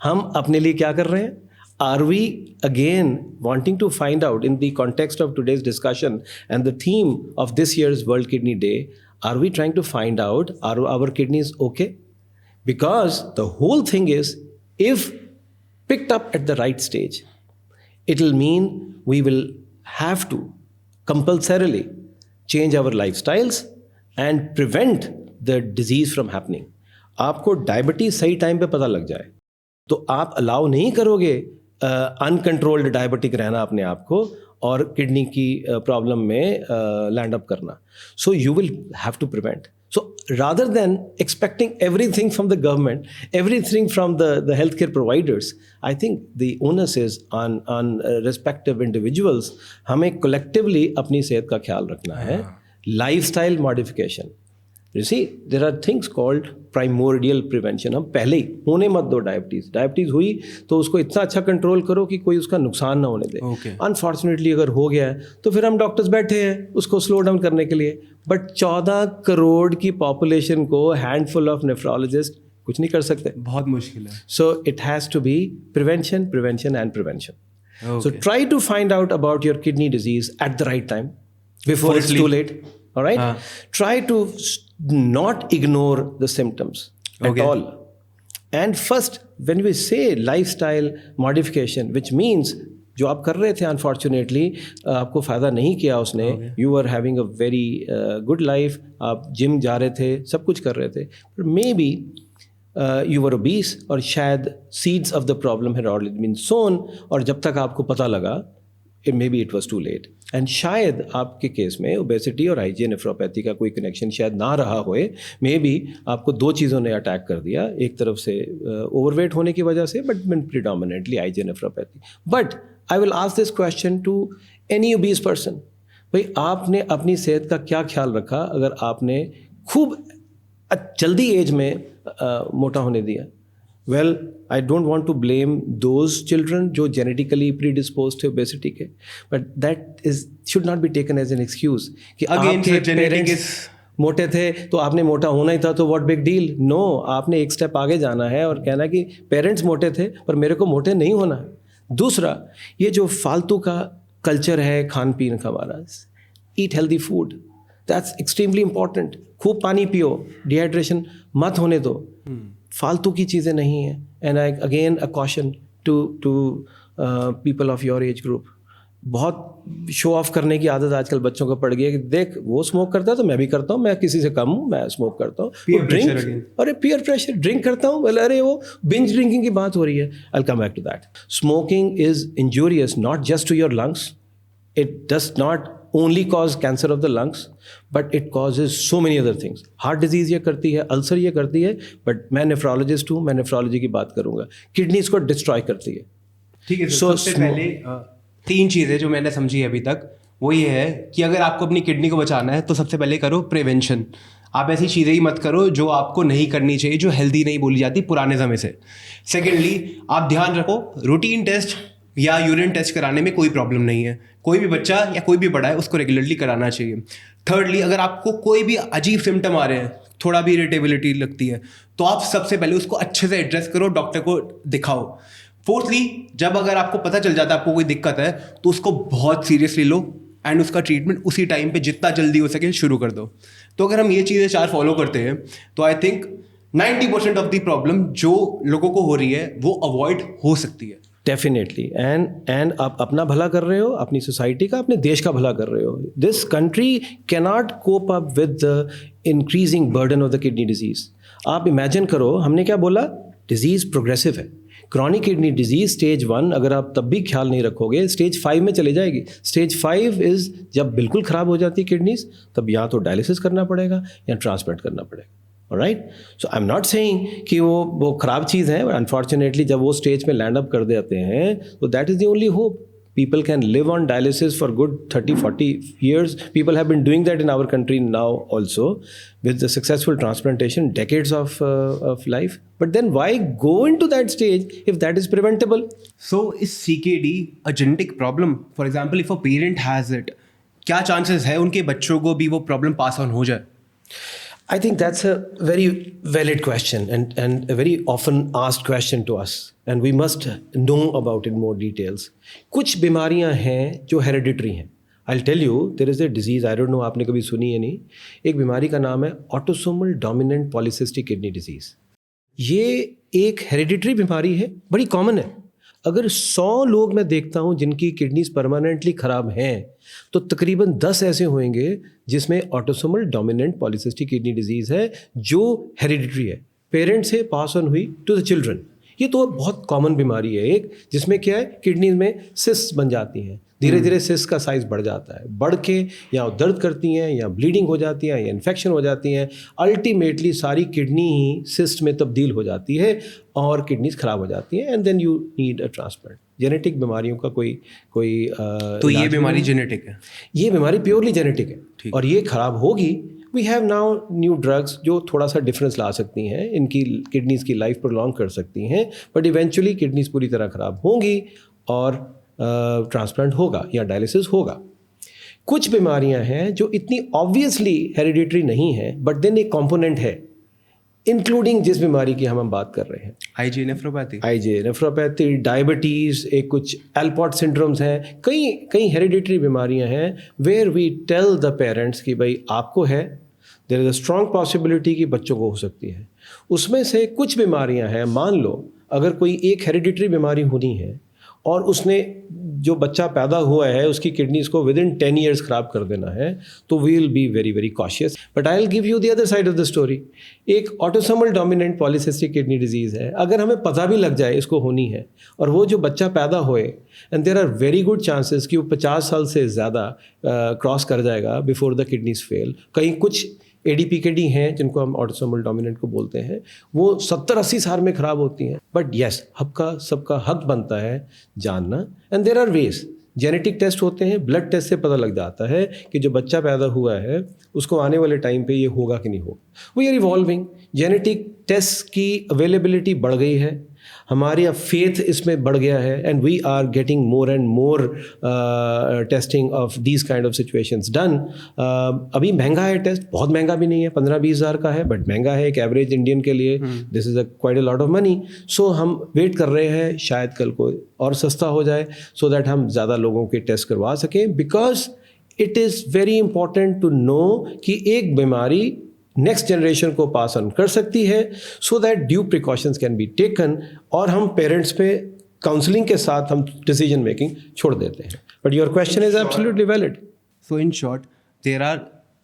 हम अपने लिए क्या कर रहे हैं? Are we again wanting to find out in the context of today's discussion and the theme of this year's World Kidney Day, are we trying to find out are our kidneys okay? Because the whole thing is, if picked up at the right stage, it'll mean we will have to compulsorily change our lifestyles and prevent the disease from happening. आपको डायबिटीज सही टाइम पे पता लग जाए तो आप अलाउ नहीं करोगे अनकंट्रोल्ड डायबिटिक रहना अपने आप को और किडनी की प्रॉब्लम में लैंड अप करना. So you will have to prevent. So rather than expecting everything from the government, everything from the healthcare providers, I think the onus is on respective individuals. हमें collectively अपनी सेहत का ख्याल रखना है. Lifestyle modification. You see, there are things called primordial prevention. हम पहले ही होने मत दो डायबिटीज़ हुई तो उसको इतना अच्छा कंट्रोल करो कि कोई उसका नुकसान ना होने दे. अनफॉर्चुनेटली अगर हो गया है तो फिर हम डॉक्टर्स बैठे हैं उसको स्लो डाउन करने के लिए. बट 14 करोड़ की पॉपुलेशन को हैंडफुल ऑफ नेफ्रोलॉजिस्ट कुछ नहीं कर सकते. बहुत मुश्किल है. So it has to be prevention and prevention. So try to find out about your kidney disease at the right time before it's too late. All right. Try to not ignore the symptoms at all. And first, when we say lifestyle modification, which means जो आप कर रहे थे अनफॉर्चुनेटली आपको फ़ायदा नहीं किया उसने. You are having a very good life. आप जिम जा रहे थे, सब कुछ कर रहे थे, but maybe you were obese or शायद seeds of the problem had already been sown और जब तक आपको पता लगा maybe it was too late. And शायद आपके केस में ओबेसिटी और आईजीए नेफ्रोपैथी का कोई कनेक्शन शायद ना रहा होए. मे बी आपको दो चीज़ों ने अटैक कर दिया, एक तरफ से ओवरवेट होने की वजह से but predominantly IgA nephropathy. But I will ask this question to any obese person. भाई आपने अपनी सेहत का क्या ख्याल रखा अगर आपने खूब जल्दी एज में मोटा होने दिया? Well, I don't want to blame those children जो जेनेटिकली प्रीडिस्पोज थे ओबेसिटी के, but that is should not be taken as an excuse कि आपके पेरेंट्स मोटे थे तो आपने मोटा होना ही था तो व्हाट बिग डील. नो, आपने एक स्टेप आगे जाना है और कहना कि पेरेंट्स मोटे थे पर मेरे को मोटे नहीं होना है. दूसरा, ये जो फालतू का कल्चर है खान पीन का हमारा, eat healthy food, that's extremely important. खूब पानी पियो, डिहाइड्रेशन मत होने दो. फालतू की चीज़ें नहीं हैं. And I again a caution to people of your age group. बहुत शो ऑफ करने की आदत आजकल बच्चों को पड़ गई है कि देख वो स्मोक करता है तो मैं भी करता हूँ, मैं किसी से कम हूँ, मैं स्मोक करता हूँ. ड्रिंक, अरे पीयर प्रेशर, ड्रिंक करता हूँ, बोले अरे वो बिंज ड्रिंकिंग की बात हो रही है. I will come back to that. Smoking is injurious not just to your lungs. It does not only cause cancer of the lungs, but it causes so many other things. Heart disease ये करती है, अल्सर ये करती है, but मैं नेफ्रोलॉजिस्ट हूँ, मैं नेफ्रोलॉजी की बात करूँगा. किडनीज को डिस्ट्रॉय करती है. ठीक है. सबसे पहले 3 चीज़ें जो मैंने समझी अभी तक वो ये है कि अगर आपको अपनी किडनी को बचाना है तो सबसे पहले करो प्रिवेंशन. आप ऐसी चीज़ें ही मत करो जो आपको नहीं करनी चाहिए, जो हेल्दी नहीं बोली जाती पुराने समय से. सेकेंडली, आप ध्यान रखो रूटीन टेस्ट या यूरिन टेस्ट कराने में कोई प्रॉब्लम नहीं है. कोई भी बच्चा या कोई भी बड़ा है उसको रेगुलरली कराना चाहिए. थर्डली, अगर आपको कोई भी अजीब सिम्टम आ रहे हैं, थोड़ा भी इरिटेबिलिटी लगती है, तो आप सबसे पहले उसको अच्छे से एड्रेस करो, डॉक्टर को दिखाओ. फोर्थली, जब अगर आपको पता चल जाता है आपको कोई दिक्कत है तो उसको बहुत सीरियसली लो एंड उसका ट्रीटमेंट उसी टाइम पे जितना जल्दी हो सके शुरू कर दो. तो अगर हम ये चीज़ें 4 फॉलो करते हैं तो I think 90% of the problem जो लोगों को हो रही है वो अवॉइड हो सकती है. डेफिनेटली. एंड आप अपना भला कर रहे हो, अपनी सोसाइटी का, अपने देश का भला कर रहे हो. This country cannot cope up with the increasing burden of the kidney disease. आप इमेजिन करो, हमने क्या बोला, डिजीज प्रोग्रेसिव है. क्रॉनिक किडनी डिजीज स्टेज 1 अगर आप तब भी ख्याल नहीं रखोगे स्टेज 5 में चली जाएगी. स्टेज 5 इज जब बिल्कुल ख़राब हो जाती है किडनीज, तब या तो डायलिसिस करना पड़ेगा या ट्रांसप्लांट करना पड़ेगा. Right. So I am not saying कि वो ख़राब चीज़ है, अनफॉर्चुनेटली जब वो स्टेज में लैंड अप कर देते हैं तो that is the only hope. People can live on dialysis for good 30-40 years. People have been doing that in our country now also with the successful transplantation, decades of life. But then why go into that stage if that is preventable? So is CKD a genetic problem? For example, if a parent has it, क्या chances है उनके बच्चों को भी वो problem pass on हो जाए? I think that's a very valid question and a very often asked question to us. And we must know about it more details. कुछ बीमारियां हैं जो hereditary हैं. I'll tell you, there is a disease, I don't know आपने कभी सुनी है नहीं. एक बीमारी का नाम है autosomal dominant polycystic kidney disease. ये एक hereditary बीमारी है, बड़ी common है. अगर 100 लोग मैं देखता हूँ जिनकी किडनीज परमानेंटली खराब हैं, तो तकरीबन 10 ऐसे होंगे जिसमें autosomal dominant polycystic kidney disease है जो हेरिडिटरी है, पेरेंट से पास ऑन हुई टू द चिल्ड्रन। ये तो बहुत कॉमन बीमारी है एक, जिसमें क्या है, किडनीज में सिस्ट बन जाती हैं, धीरे धीरे सिस्ट का साइज बढ़ जाता है, बढ़ के या दर्द करती हैं या ब्लीडिंग हो जाती है या इन्फेक्शन हो जाती हैं, अल्टीमेटली सारी किडनी ही सिस्ट में तब्दील हो जाती है और किडनीज खराब हो जाती हैं, and then you need a transplant. Genetic बीमारियों का कोई तो ये बीमारी जेनेटिक है? ये बीमारी प्योरली जेनेटिक है और ये खराब होगी। We have now new drugs जो थोड़ा सा डिफरेंस ला सकती हैं, इनकी किडनीज की लाइफ प्रोलॉन्ग कर सकती हैं, बट इवेंचुअली किडनीज पूरी तरह खराब होंगी और ट्रांसप्लांट होगा या डायलिसिस होगा। कुछ बीमारियां हैं जो इतनी ऑब्वियसली हेरिडिटरी नहीं है, बट देन एक कंपोनेंट है, इंक्लूडिंग जिस बीमारी की हम बात कर रहे हैं, आईजे नेफ्रोपैथी, डायबिटीज़, एक कुछ एल्पॉट सिंड्रोम्स हैं, कई हेरिडिटरी बीमारियां हैं where we tell the parents कि भाई आपको है, there is a strong possibility कि बच्चों को हो सकती है। उसमें से कुछ बीमारियां हैं, मान लो अगर कोई एक हेरिडिटरी बीमारी होनी है और उसने जो बच्चा पैदा हुआ है उसकी किडनीज को विद इन 10 ईयर्स ख़राब कर देना है, तो we will be very very cautious. But I will give you the other side of the story. एक autosomal dominant polycystic kidney disease है, अगर हमें पता भी लग जाए इसको होनी है और वो जो बच्चा पैदा होए, and there are very good chances कि वो 50 साल से ज़्यादा क्रॉस कर जाएगा बिफोर द किडनीज फेल। कहीं कुछ ADPKD हैं जिनको हम ऑटोसोमल डोमिनेंट को बोलते हैं, वो 70-80 साल में ख़राब होती हैं। बट येस, सबका हक बनता है जानना, and there are ways. Genetic test होते हैं, ब्लड टेस्ट से पता लग जाता है कि जो बच्चा पैदा हुआ है उसको आने वाले टाइम पे ये होगा कि नहीं होगा। We are evolving, genetic test की अवेलेबिलिटी बढ़ गई है, हमारी फेथ इसमें बढ़ गया है, and we are getting more and more testing of these kind of situations done. अभी महंगा है टेस्ट, बहुत महंगा भी नहीं है, 15-20 हज़ार का है, बट महंगा है एक एवरेज इंडियन के लिए। This is quite a lot of money. So हम वेट कर रहे हैं शायद कल को और सस्ता हो जाए, सो दैट हम ज़्यादा लोगों के टेस्ट करवा सकें, because it is very important to know कि एक बीमारी नेक्स्ट जनरेशन को पास ऑन कर सकती है, so that due precautions can be taken, और हम पेरेंट्स पे काउंसलिंग के साथ हम डिसीजन मेकिंग छोड़ देते हैं। But your question is absolutely valid. So in short, there are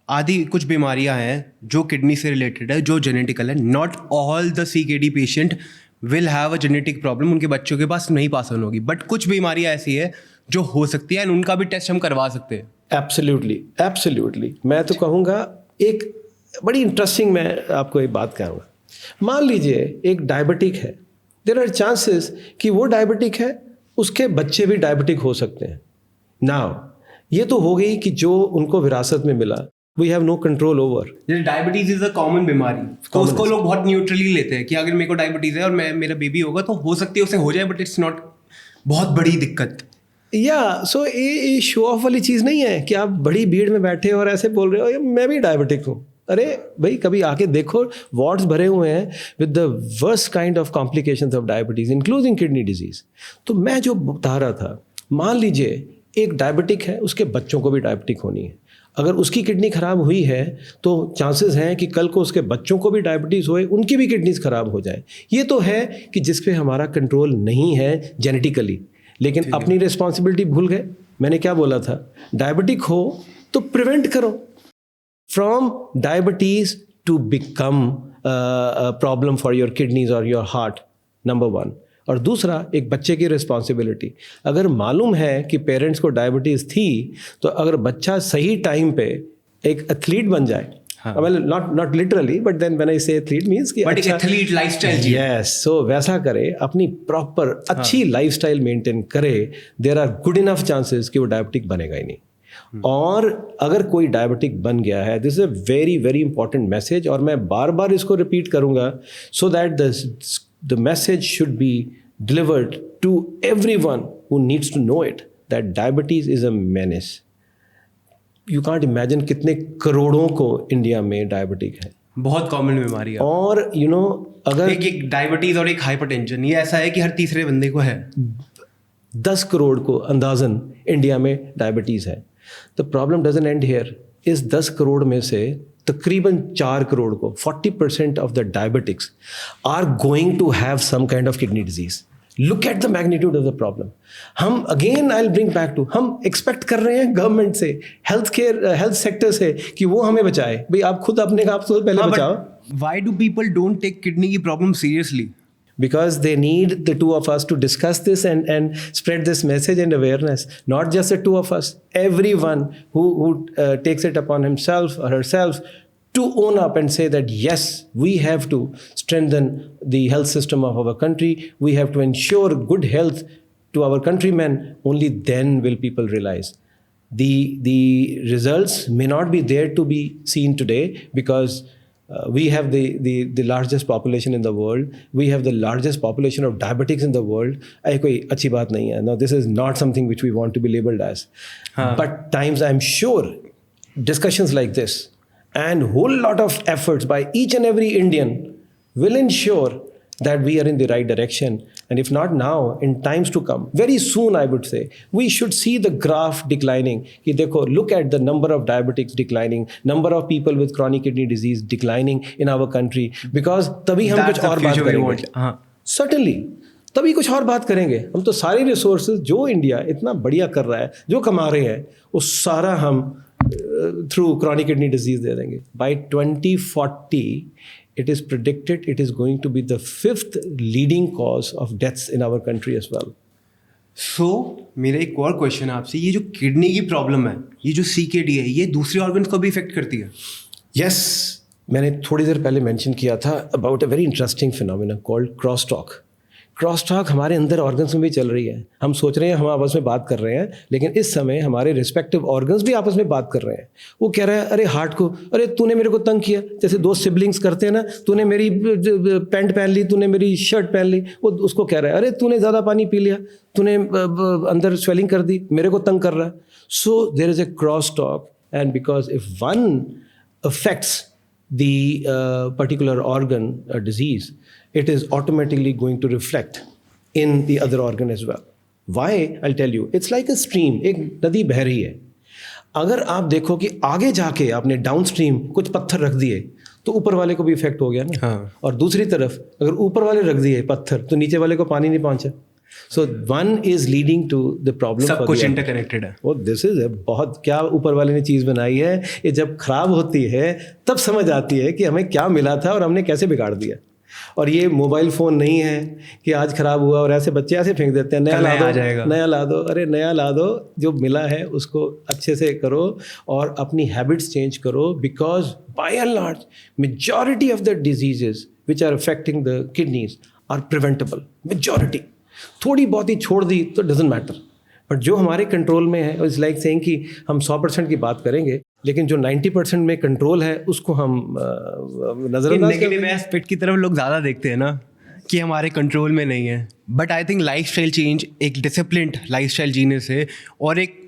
आदि कुछ बीमारियां हैं जो किडनी से रिलेटेड है, जो जेनेटिकल है। Not all the CKD patient will have a genetic problem, उनके बच्चों के पास नहीं पास ऑन होगी, बट कुछ बीमारियां ऐसी है जो हो सकती है, एंड उनका भी टेस्ट हम करवा सकते हैं। एब्सोल्युटली। मैं तो कहूँगा एक बड़ी इंटरेस्टिंग, मैं आपको एक बात कहूँगा। मान लीजिए एक डायबिटिक है, देयर आर चांसेस कि वो डायबिटिक है, उसके बच्चे भी डायबिटिक हो सकते हैं। नाउ ये तो हो गई कि जो उनको विरासत में मिला, we have no control over. जैसे डायबिटीज इज अ कॉमन बीमारी, तो उसको लोग बहुत न्यूट्रली लेते हैं कि अगर मेरे को डायबिटीज है और मेरा बेबी होगा तो हो सकती है उसे हो जाए, बट इट्स नॉट बहुत बड़ी दिक्कत। सो ये शो ऑफ वाली चीज़ नहीं है कि आप बड़ी भीड़ में बैठे और ऐसे बोल रहे हो मैं भी डायबिटिक हूँ। अरे भाई, कभी आके देखो, वार्ड्स भरे हुए हैं with the worst kind of complications of diabetes including kidney disease. तो मैं जो बता रहा था, मान लीजिए एक डायबिटिक है, उसके बच्चों को भी डायबिटिक होनी है। अगर उसकी किडनी ख़राब हुई है तो चांसेस हैं कि कल को उसके बच्चों को भी डायबिटीज़ होए, उनकी भी किडनीज ख़राब हो जाए। ये तो है कि जिस पे हमारा कंट्रोल नहीं है जेनेटिकली, लेकिन अपनी रिस्पॉन्सिबिलिटी भूल गए। मैंने क्या बोला था, डायबिटिक हो तो प्रिवेंट करो from diabetes to become problem for your kidneys और योर हार्ट, नंबर 1। और दूसरा, एक बच्चे की रिस्पॉन्सिबिलिटी, अगर मालूम है कि पेरेंट्स को डायबिटीज़ थी, तो अगर बच्चा सही टाइम पे एक एथलीट बन जाए, well not literally, but then when I say athlete means कि but अच्छा, athlete lifestyle जी, yes, so वैसा करे, अपनी प्रॉपर अच्छी लाइफस्टाइल मेंटेन करे, there are good enough chances कि वो डायबिटिक बनेगा ही नहीं। और अगर कोई डायबिटिक बन गया है, this is a very very important message, और मैं बार बार इसको रिपीट करूंगा, so that the message should be delivered to everyone who needs to know it, that diabetes is a menace. You can't imagine कितने करोड़ों को इंडिया में डायबिटिक है, बहुत कॉमन बीमारी है। और यू नो, अगर एक डायबिटीज और एक हाइपरटेंशन, ये ऐसा है कि हर तीसरे बंदे को है। 10 करोड़ को अंदाजन इंडिया में डायबिटीज़ है। The problem doesn't and here. इस 10 करोड़ में से तकरीबन 4 करोड़ को, 40% of the diabetics are going to have some kind of kidney disease. Look at the magnitude of the problem. हम again I will bring back to, हम एक्सपेक्ट कर रहे हैं गवर्नमेंट से, हेल्थ सेक्टर से कि वो हमें बचाए. भाई आप खुद अपने आप से पहले बचाओ. Why do people don't take kidney की problem seriously? Because they need the two of us to discuss this and spread this message and awareness. Not just the two of us, everyone who takes it upon himself or herself to own up and say that yes, we have to strengthen the health system of our country. We have to ensure good health to our countrymen. Only then will people realize. The results may not be there to be seen today because we have the largest population in the world. We have the largest population of diabetics in the world. ऐ कोई अच्छी बात नहीं है. Now this is not something which we want to be labeled as. But times I'm sure discussions like this and whole lot of efforts by each and every Indian will ensure that we are in the right direction. And if not now, in times to come, very soon I would say, we should see the graph declining. कि देखो, look at the number of diabetics declining, number of people with chronic kidney disease declining in our country. Because तभी हम कुछ और बात करेंगे. Certainly. तभी कुछ और बात करेंगे. हम तो सारे रिसोर्सेज जो इंडिया इतना बढ़िया कर रहा है, जो कमा रहे हैं, वो सारा हम थ्रू chronic kidney disease दे देंगे. By 2040, it is predicted it is going to be the 5th leading cause of deaths in our country as well. So मेरा एक और क्वेश्चन है आपसे, ये जो किडनी की प्रॉब्लम है, ये जो CKD है, ये दूसरे ऑर्गन्स को भी इफेक्ट करती है? Yes, मैंने थोड़ी देर पहले मेंशन किया था about a very interesting phenomenon called crosstalk. Crosstalk हमारे अंदर ऑर्गन्स में भी चल रही है. हम सोच रहे हैं हम आपस में बात कर रहे हैं, लेकिन इस समय हमारे रिस्पेक्टिव ऑर्गन्स भी आपस में बात कर रहे हैं. वो कह रहा है अरे हार्ट को, अरे तूने मेरे को तंग किया. जैसे दो सिबलिंग्स करते हैं ना, तूने मेरी पैंट पहन ली, तूने मेरी शर्ट पहन ली. वो उसको कह रहा है अरे तूने ज़्यादा पानी पी लिया, तूने अंदर स्वेलिंग कर दी, मेरे को तंग कर रहा है. So there is a cross talk. And because if one affects the particular organ disease, it is automatically going to reflect in the other organ as well. Why? I'll tell you. It's like a stream. एक नदी बह रही है. अगर आप देखो कि आगे जाके आपने डाउन स्ट्रीम कुछ पत्थर रख दिए तो ऊपर वाले को भी इफेक्ट हो गया ना. और दूसरी तरफ अगर ऊपर वाले रख दिए पत्थर तो नीचे वाले को पानी नहीं पहुंचा. So one is leading to the problem. सब कुछ इंटरकनेक्टेड है. वो दिस इज बहुत क्या ऊपर वाले ने चीज़ बनाई है. ये जब खराब होती है तब समझ आती है कि हमें क्या मिला था और हमने कैसे बिगाड़ दिया. और ये मोबाइल फ़ोन नहीं है कि आज ख़राब हुआ और ऐसे बच्चे ऐसे फेंक देते हैं, नया ला दो, नया ला दो. अरे नया ला दो, जो मिला है उसको अच्छे से करो और अपनी हैबिट्स चेंज करो. Because by and large majority of the diseases which are affecting the kidneys are preventable. Majority. थोड़ी बहुत ही छोड़ दी तो डजेंट मैटर, बट जो हमारे कंट्रोल में है, इट्स लाइक सेइंग कि हम 100% की बात करेंगे, लेकिन जो 90% में कंट्रोल है उसको हम नजरअंदाज. नेगेटिव एस्पेक्ट की तरफ लोग ज़्यादा देखते हैं ना कि हमारे कंट्रोल में नहीं है. But I think lifestyle change, एक डिसिप्लिन्ड लाइफस्टाइल जीने से और एक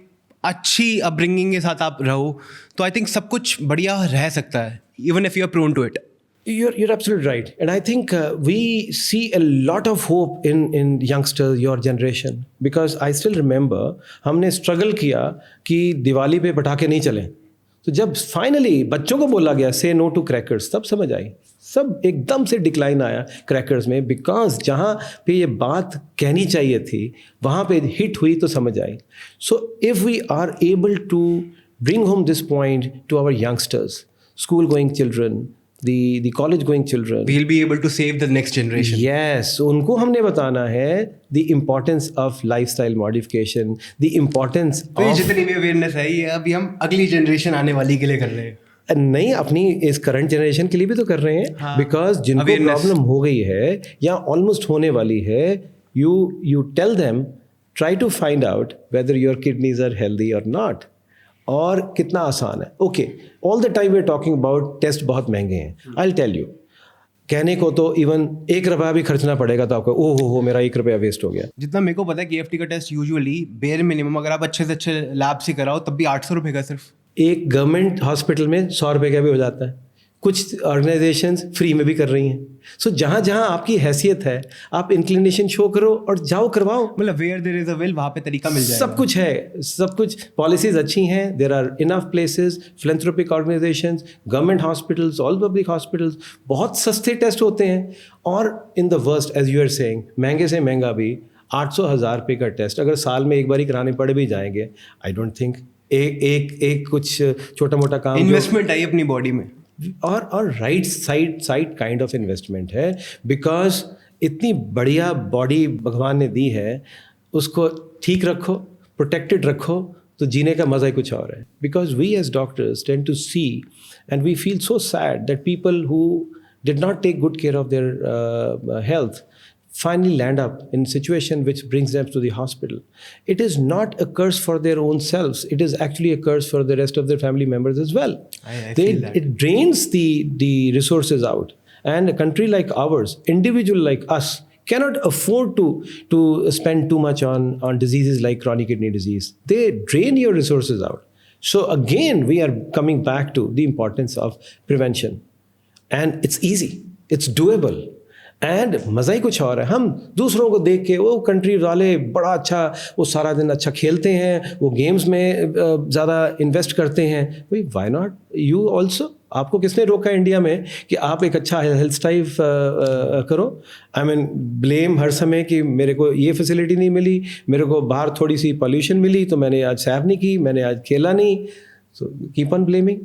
अच्छी अपब्रिंगिंग के साथ आप रहो तो आई थिंक सब कुछ बढ़िया रह सकता है, even if you are prone to it. You're absolutely right. And I think we see a lot of hope in youngsters, your generation. Because I still remember, हमने struggle किया कि दिवाली पे पटाखे नहीं चलें. तो जब फाइनली बच्चों को बोला गया से नो टू क्रैकर्स, तब समझ आई. सब एकदम से डिक्लाइन आया क्रैकर्स में. बिकॉज जहाँ पे ये बात कहनी चाहिए थी वहाँ पे हिट हुई तो समझ आई. So if we are able to bring home this point to our youngsters, school going children, the college going children, we'll be able to save the next generation. Yes, उनको हमने बताना है the importance of lifestyle modification, the importance तो ये of जितनी भी अवेयरनेस है ये अभी हम अगली जनरेशन आने वाली के लिए कर रहे हैं. नहीं, अपनी इस करंट जनरेशन के लिए भी तो कर रहे हैं. बिकॉज जिनको प्रॉब्लम हो गई है या ऑलमोस्ट होने वाली है, you tell them, try to find out whether your kidneys are healthy or not. और कितना आसान है. Okay, all the time we are talking about test बहुत महंगे हैं. आई विल टेल यू, कहने को तो इवन ₹1 भी खर्चना पड़ेगा तो आपको हो मेरा ₹1 वेस्ट हो गया. जितना मेरे को पता है KFT का टेस्ट यूजुअली बेयर मिनिमम अगर आप अच्छे से अच्छे लैब से कराओ तब भी ₹800 का सिर्फ. एक गवर्नमेंट हॉस्पिटल में ₹100 का भी हो जाता है. कुछ ऑर्गेनाइजेशंस फ्री में भी कर रही हैं. सो जहाँ जहाँ आपकी हैसियत है, आप इंक्लिनेशन शो करो और जाओ करवाओ. मतलब where there is a will वहाँ पे तरीका मिल जाएगा. सब कुछ है, सब कुछ. पॉलिसीज अच्छी हैं, there are enough places, philanthropic organisations, government hospitals, all public hospitals, बहुत सस्ते टेस्ट होते हैं. और in the worst, as you are saying, महंगे से महंगा भी 800,000 रुपये का टेस्ट अगर साल में एक बार ही कराने पड़ भी जाएंगे, आई डोंट थिंक एक कुछ छोटा मोटा काम इन्वेस्टमेंट है अपनी बॉडी में, और right side kind of investment है. बिकॉज इतनी बढ़िया बॉडी भगवान ने दी है, उसको ठीक रखो, प्रोटेक्टेड रखो, तो जीने का मज़ा ही कुछ और है. Because we as doctors tend to see and we feel so sad that people who did not take good care of their health finally land up in a situation which brings them to the hospital. It is not a curse for their own selves. It is actually a curse for the rest of their family members as well. I feel that. It drains the resources out. And a country like ours, individual like us, cannot afford to spend too much on diseases like chronic kidney disease. They drain your resources out. So again, we are coming back to the importance of prevention. And it's easy. It's doable. And मज़ा ही कुछ और है. हम दूसरों को देख के, वो कंट्री वाले बड़ा अच्छा, वो सारा दिन अच्छा खेलते हैं, वो गेम्स में ज़्यादा इन्वेस्ट करते हैं. भाई वाई नॉट यू ऑल्सो? आपको किसने रोका इंडिया में कि आप एक अच्छा हेल्थ स्टाइल करो? आई मीन ब्लेम हर समय कि मेरे को ये फैसिलिटी नहीं मिली, मेरे को बाहर थोड़ी सी पॉल्यूशन मिली तो मैंने आज सैर नहीं की, मैंने आज खेला नहीं. So keep on blaming.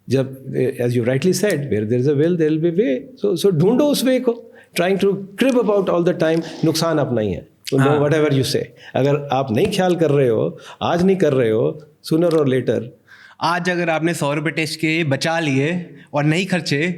जब as you rightly said, where there is a will there will be way. सो ढूंढो उस वे को. Trying to crib about all the time, नुकसान अपना ही है. So no, whatever you say, अगर आप नहीं ख्याल कर रहे हो, आज नहीं कर रहे हो, sooner or later. आज अगर आपने 100 रुपये टेस्ट के बचा लिए और नहीं खर्चे,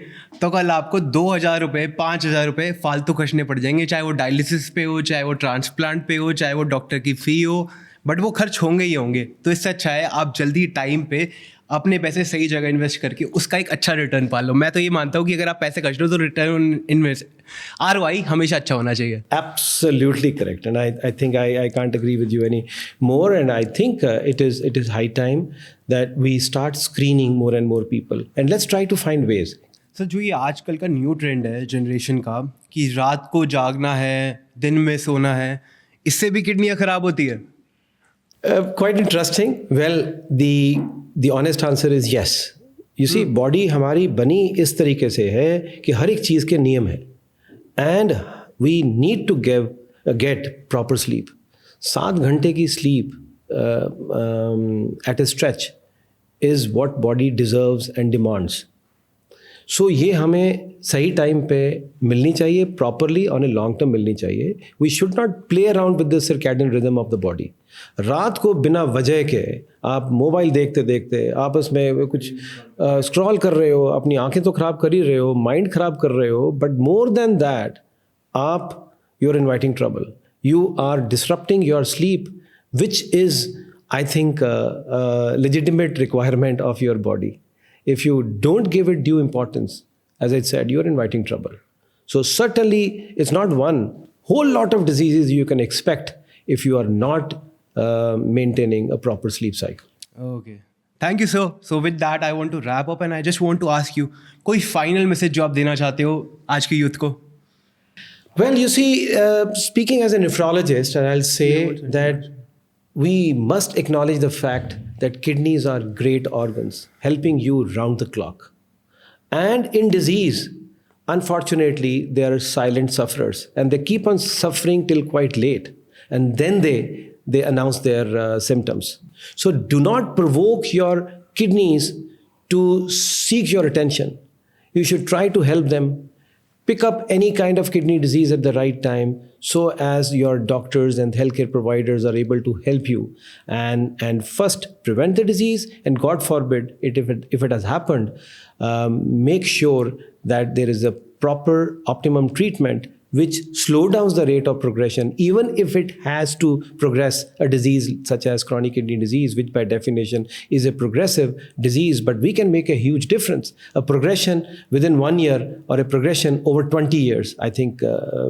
तो कल आपको 2,000 रुपये, 5,000 रुपये फालतू खर्चने पड़ जाएंगे. चाहे वो डायलिसिस पे हो, चाहे वो ट्रांसप्लांट पे हो, चाहे वो डॉक्टर की फ़ी हो, बट वो खर्च होंगे ही होंगे. तो इससे अच्छा है आप जल्दी टाइम पे अपने पैसे सही जगह इन्वेस्ट करके उसका एक अच्छा रिटर्न पा लो. मैं तो ये मानता हूँ कि अगर आप पैसे खर्च लो तो रिटर्न इन्वेस्ट ROI हमेशा अच्छा होना चाहिए. Absolutely correct, and I think I can't agree with you any more. And I think it is high time that we start screening more and more people, and let's try to find ways. Sir जो ये आजकल का न्यू ट्रेंड है जनरेशन का कि रात को जागना है, दिन में सोना है, इससे भी किडनियाँ खराब होती है. Quite interesting. Well, the honest answer is yes. You see, body हमारी बनी इस तरीके से है कि हर एक चीज़ के नियम है. And we need to get proper sleep. 7 घंटे की sleep at a stretch is what body deserves and demands. सो ये हमें सही टाइम पे मिलनी चाहिए, properly on a long term मिलनी चाहिए. We should not play around with the circadian rhythm of the body. रात को बिना वजह के आप मोबाइल देखते देखते आपस में कुछ स्क्रॉल कर रहे हो, अपनी आंखें तो ख़राब कर ही रहे हो, माइंड ख़राब कर रहे हो, बट मोर देन दैट आप you are inviting trouble. You are disrupting your sleep, which is I think legitimate requirement of your body. If you don't give it due importance, as I said, you're inviting trouble. So certainly it's not one, whole lot of diseases you can expect if you are not maintaining a proper sleep cycle. Okay. Thank you, sir. So with that, I want to wrap up and I just want to ask you, कोई final message जो आप देना चाहते हो आज के youth को? Well, you see, speaking as a nephrologist, and I'll say that we must acknowledge the fact that kidneys are great organs, helping you round the clock. And in disease, unfortunately, they are silent sufferers, and they keep on suffering till quite late, and then they announce their symptoms. So do not provoke your kidneys to seek your attention. You should try to help them pick up any kind of kidney disease at the right time, so as your doctors and healthcare providers are able to help you and first prevent the disease, and God forbid if it has happened, make sure that there is a proper optimum treatment which slow down the rate of progression, even if it has to progress a disease such as chronic kidney disease, which by definition is a progressive disease, but we can make a huge difference. A progression within 1 year or a progression over 20 years, I think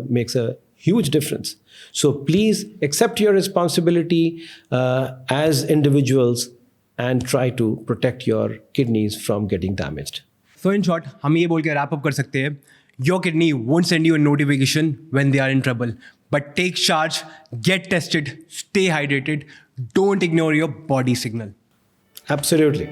makes a huge difference. So please accept your responsibility as individuals and try to protect your kidneys from getting damaged. So in short हम ये बोल के रैप अप कर सकते हैं, your kidney won't send you a notification when they are in trouble, but take charge, get tested, stay hydrated, don't ignore your body signal. Absolutely.